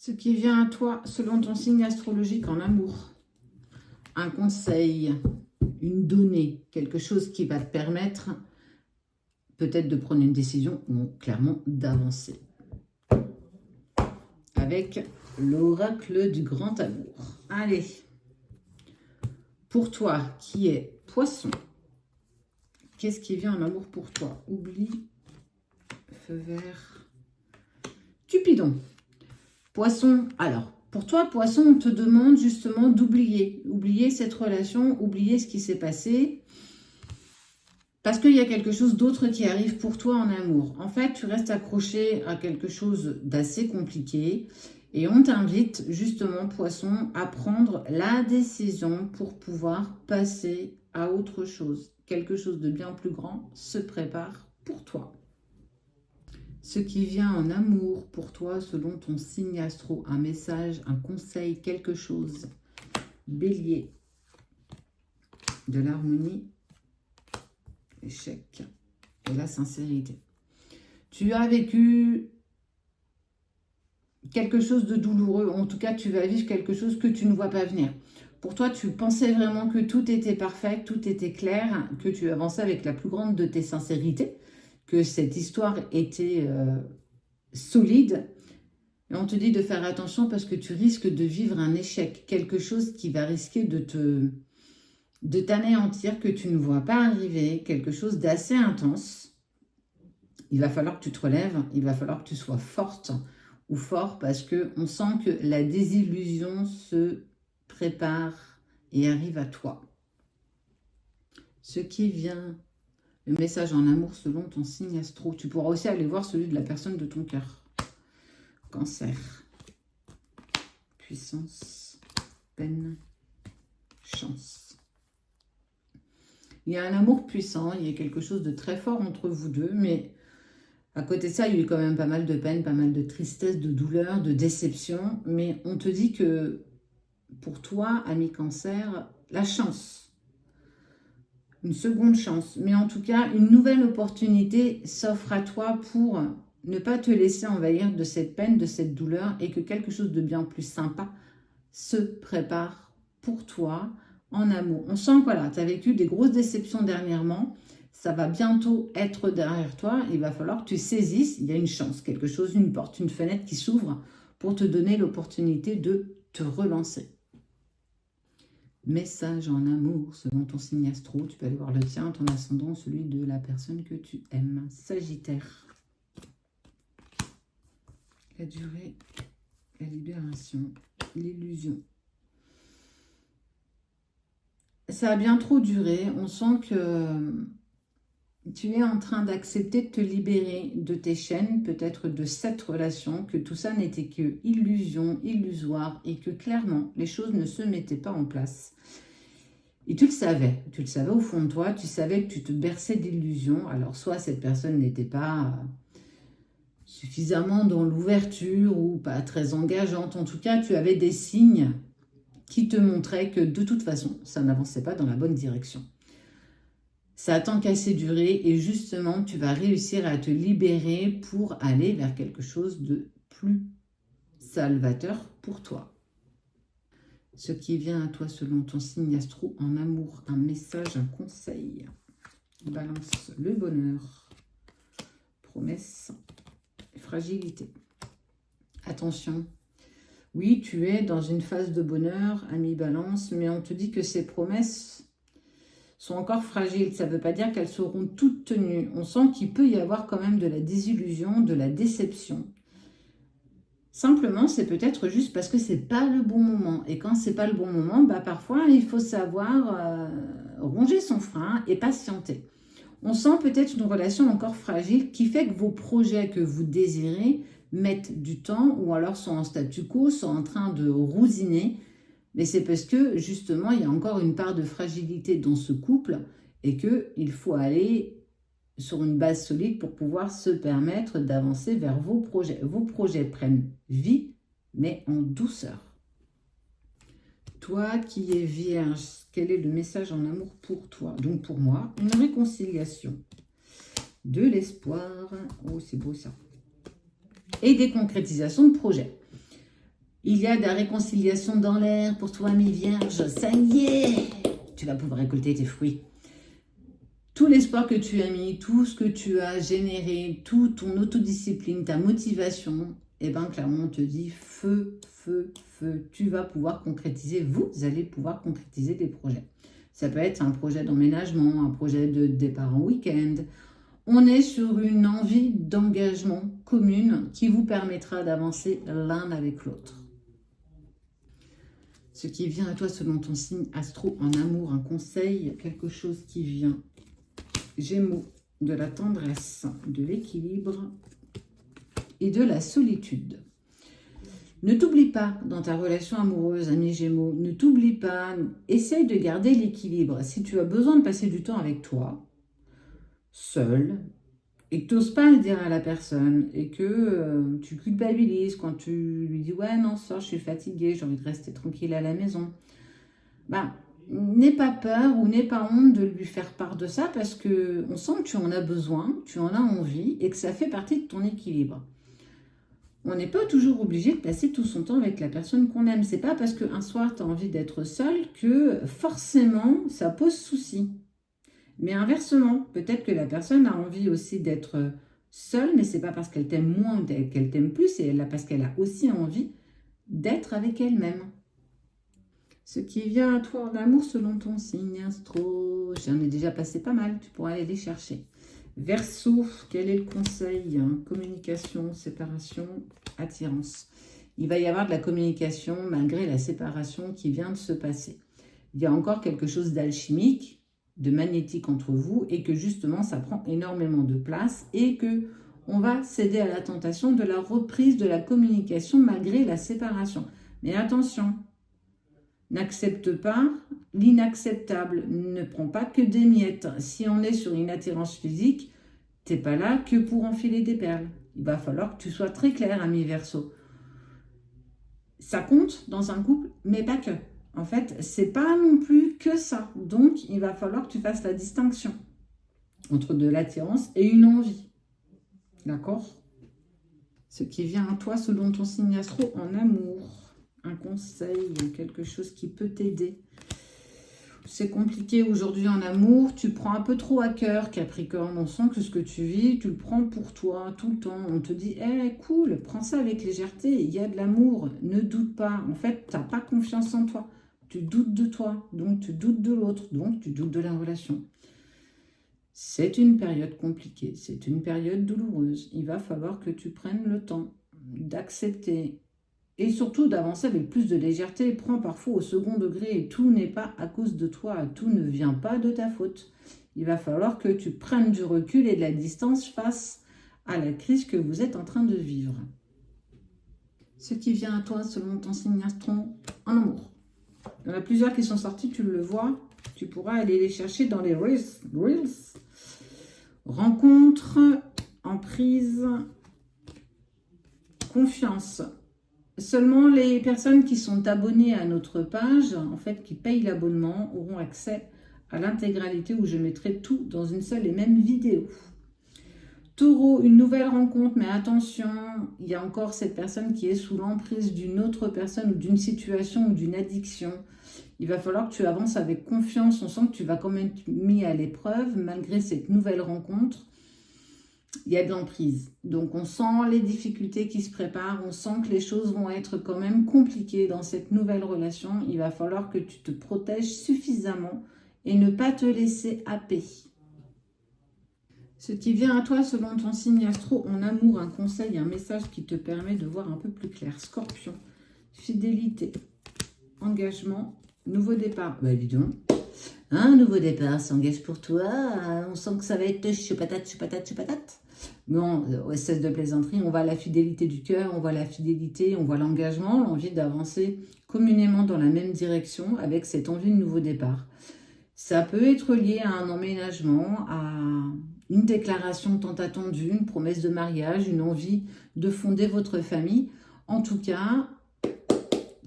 Ce qui vient à toi selon ton signe astrologique en amour. Un conseil, une donnée, quelque chose qui va te permettre peut-être de prendre une décision ou clairement d'avancer. Avec l'oracle du grand amour. Allez, pour toi qui est Poisson, qu'est-ce qui vient en amour pour toi? Oublie, feu vert, Cupidon. Poisson, alors, pour toi, Poisson, on te demande justement d'oublier. Oublier cette relation, oublier ce qui s'est passé. Parce qu'il y a quelque chose d'autre qui arrive pour toi en amour. En fait, tu restes accroché à quelque chose d'assez compliqué. Et on t'invite justement, Poisson, à prendre la décision pour pouvoir passer à autre chose. Quelque chose de bien plus grand se prépare pour toi. Ce qui vient en amour pour toi selon ton signe astro, un message, un conseil, quelque chose. Bélier, de l'harmonie, échec et la sincérité. Tu as vécu quelque chose de douloureux, en tout cas tu vas vivre quelque chose que tu ne vois pas venir. Pour toi, tu pensais vraiment que tout était parfait, tout était clair, que tu avançais avec la plus grande de tes sincérités, que cette histoire était solide. Et on te dit de faire attention parce que tu risques de vivre un échec, quelque chose qui va risquer de t'anéantir, que tu ne vois pas arriver, quelque chose d'assez intense. Il va falloir que tu te relèves, il va falloir que tu sois forte ou fort parce qu'on sent que la désillusion se prépare et arrive à toi. Ce qui vient, le message en amour selon ton signe astro. Tu pourras aussi aller voir celui de la personne de ton cœur. Cancer, puissance, peine, chance. Il y a un amour puissant, il y a quelque chose de très fort entre vous deux, mais à côté de ça, il y a eu quand même pas mal de peine, pas mal de tristesse, de douleur, de déception. Mais on te dit que pour toi, ami Cancer, la chance, une seconde chance, mais en tout cas, une nouvelle opportunité s'offre à toi pour ne pas te laisser envahir de cette peine, de cette douleur, et que quelque chose de bien plus sympa se prépare pour toi en amour. On sent que voilà, tu as vécu des grosses déceptions dernièrement, ça va bientôt être derrière toi, il va falloir que tu saisisses, il y a une chance, quelque chose, une porte, une fenêtre qui s'ouvre pour te donner l'opportunité de te relancer. Message en amour selon ton signe astro, tu peux aller voir le tien, ton ascendant, celui de la personne que tu aimes. Sagittaire. La durée, la libération, l'illusion. Ça a bien trop duré, on sent que tu es en train d'accepter de te libérer de tes chaînes, peut-être de cette relation, que tout ça n'était que illusion, illusoire, et que clairement, les choses ne se mettaient pas en place. Et tu le savais au fond de toi, tu savais que tu te berçais d'illusions. Alors soit cette personne n'était pas suffisamment dans l'ouverture ou pas très engageante, en tout cas tu avais des signes qui te montraient que de toute façon, ça n'avançait pas dans la bonne direction. Ça a tant qu'assez duré et justement, tu vas réussir à te libérer pour aller vers quelque chose de plus salvateur pour toi. Ce qui vient à toi selon ton signe astro en amour, un message, un conseil. Balance, le bonheur, promesse, fragilité. Attention, oui, tu es dans une phase de bonheur, ami Balance, mais on te dit que ces promesses sont encore fragiles. Ça ne veut pas dire qu'elles seront toutes tenues. On sent qu'il peut y avoir quand même de la désillusion, de la déception. Simplement, c'est peut-être juste parce que ce n'est pas le bon moment. Et quand ce n'est pas le bon moment, bah parfois, il faut savoir ronger son frein et patienter. On sent peut-être une relation encore fragile qui fait que vos projets que vous désirez mettent du temps ou alors sont en statu quo, sont en train de rousiner. Mais c'est parce que, justement, il y a encore une part de fragilité dans ce couple et qu'il faut aller sur une base solide pour pouvoir se permettre d'avancer vers vos projets. Vos projets prennent vie, mais en douceur. Toi qui es vierge, quel est le message en amour pour toi? Donc pour moi, une réconciliation, de l'espoir, oh c'est beau ça, et des concrétisations de projets. Il y a de la réconciliation dans l'air pour toi, mes vierges. Ça y est, tu vas pouvoir récolter tes fruits. Tout l'espoir que tu as mis, tout ce que tu as généré, toute ton autodiscipline, ta motivation, eh bien, clairement, on te dit feu, feu, feu. Tu vas pouvoir concrétiser, vous allez pouvoir concrétiser des projets. Ça peut être un projet d'emménagement, un projet de départ en week-end. On est sur une envie d'engagement commune qui vous permettra d'avancer l'un avec l'autre. Ce qui vient à toi selon ton signe astro en amour, un conseil, quelque chose qui vient. Gémeaux, de la tendresse, de l'équilibre et de la solitude. Ne t'oublie pas dans ta relation amoureuse, ami Gémeaux, ne t'oublie pas, essaye de garder l'équilibre. Si tu as besoin de passer du temps avec toi, seul, et que tu n'oses pas le dire à la personne, et que tu culpabilises quand tu lui dis « Ouais, non, ça, je suis fatiguée, j'ai envie de rester tranquille à la maison », bah, n'aie pas peur ou n'aie pas honte de lui faire part de ça parce qu'on sent que tu en as besoin, tu en as envie et que ça fait partie de ton équilibre. On n'est pas toujours obligé de passer tout son temps avec la personne qu'on aime. C'est pas parce qu'un soir tu as envie d'être seul que forcément ça pose souci. Mais inversement, peut-être que la personne a envie aussi d'être seule, mais c'est pas parce qu'elle t'aime moins ou qu'elle t'aime plus, c'est parce qu'elle a aussi envie d'être avec elle-même. Ce qui vient à toi en amour selon ton signe astro, j'en ai déjà passé pas mal, tu pourras aller les chercher. Verseau, quel est le conseil? Communication, séparation, attirance. Il va y avoir de la communication malgré la séparation qui vient de se passer. Il y a encore quelque chose d'alchimique, de magnétique entre vous et que justement ça prend énormément de place et que on va céder à la tentation de la reprise de la communication malgré la séparation. Mais attention, n'accepte pas l'inacceptable, ne prends pas que des miettes. Si on est sur une attirance physique, tu n'es pas là que pour enfiler des perles. Il va falloir que tu sois très clair, ami Verseau. Ça compte dans un couple, mais pas que. En fait, c'est pas non plus que ça. Donc, il va falloir que tu fasses la distinction entre de l'attirance et une envie. D'accord? Ce qui vient à toi selon ton signe astro en amour. Un conseil, quelque chose qui peut t'aider. C'est compliqué aujourd'hui en amour. Tu prends un peu trop à cœur, Capricorne. On sent que ce que tu vis, tu le prends pour toi tout le temps. On te dit, hey, cool, prends ça avec légèreté. Il y a de l'amour. Ne doute pas. En fait, tu n'as pas confiance en toi. Tu doutes de toi, donc tu doutes de l'autre, donc tu doutes de la relation. C'est une période compliquée, c'est une période douloureuse. Il va falloir que tu prennes le temps d'accepter et surtout d'avancer avec plus de légèreté. Prends parfois au second degré et tout n'est pas à cause de toi, tout ne vient pas de ta faute. Il va falloir que tu prennes du recul et de la distance face à la crise que vous êtes en train de vivre. Ce qui vient à toi selon ton signe astro en amour. Il y en a plusieurs qui sont sortis, tu le vois. Tu pourras aller les chercher dans les Reels. Rencontre, emprise, confiance. Seulement les personnes qui sont abonnées à notre page, en fait, qui payent l'abonnement, auront accès à l'intégralité où je mettrai tout dans une seule et même vidéo. Taureau, une nouvelle rencontre, mais attention, il y a encore cette personne qui est sous l'emprise d'une autre personne ou d'une situation ou d'une addiction. Il va falloir que tu avances avec confiance. On sent que tu vas quand même être mis à l'épreuve malgré cette nouvelle rencontre. Il y a de l'emprise. Donc on sent les difficultés qui se préparent. On sent que les choses vont être quand même compliquées dans cette nouvelle relation. Il va falloir que tu te protèges suffisamment et ne pas te laisser happer. Ce qui vient à toi selon ton signe astro en amour, un conseil, un message qui te permet de voir un peu plus clair. Scorpion, fidélité, engagement, nouveau départ. Bah évidemment, un nouveau départ s'engage pour toi. On sent que ça va être choupatate. Bon, cesse de plaisanterie, on voit la fidélité du cœur, on voit la fidélité, on voit l'engagement, l'envie d'avancer communément dans la même direction avec cette envie de nouveau départ. Ça peut être lié à un emménagement, à une déclaration tant attendue, une promesse de mariage, une envie de fonder votre famille. En tout cas,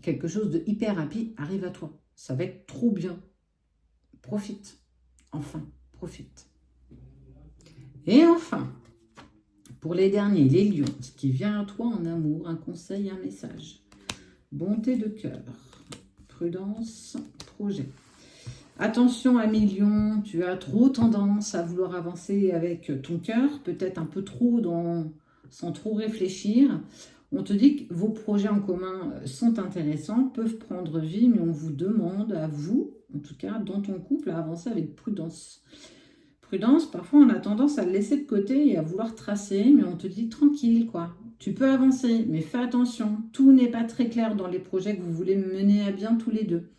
quelque chose de hyper happy arrive à toi. Ça va être trop bien. Profite. Enfin, profite. Et enfin, pour les derniers, les lions, ce qui vient à toi en amour, un conseil, un message. Bonté de cœur. Prudence, projet. Attention Amis Lion, tu as trop tendance à vouloir avancer avec ton cœur, peut-être un peu trop sans trop réfléchir. On te dit que vos projets en commun sont intéressants, peuvent prendre vie, mais on vous demande à vous, en tout cas dans ton couple, à avancer avec prudence. Prudence, parfois on a tendance à le laisser de côté et à vouloir tracer, mais on te dit tranquille quoi. Tu peux avancer, mais fais attention, tout n'est pas très clair dans les projets que vous voulez mener à bien tous les deux.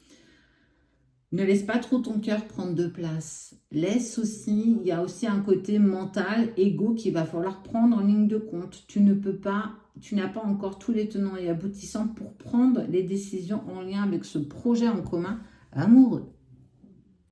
Ne laisse pas trop ton cœur prendre de place. Laisse aussi, il y a aussi un côté mental, égo qu'il va falloir prendre en ligne de compte. Tu n'as pas encore tous les tenants et aboutissants pour prendre les décisions en lien avec ce projet en commun amoureux.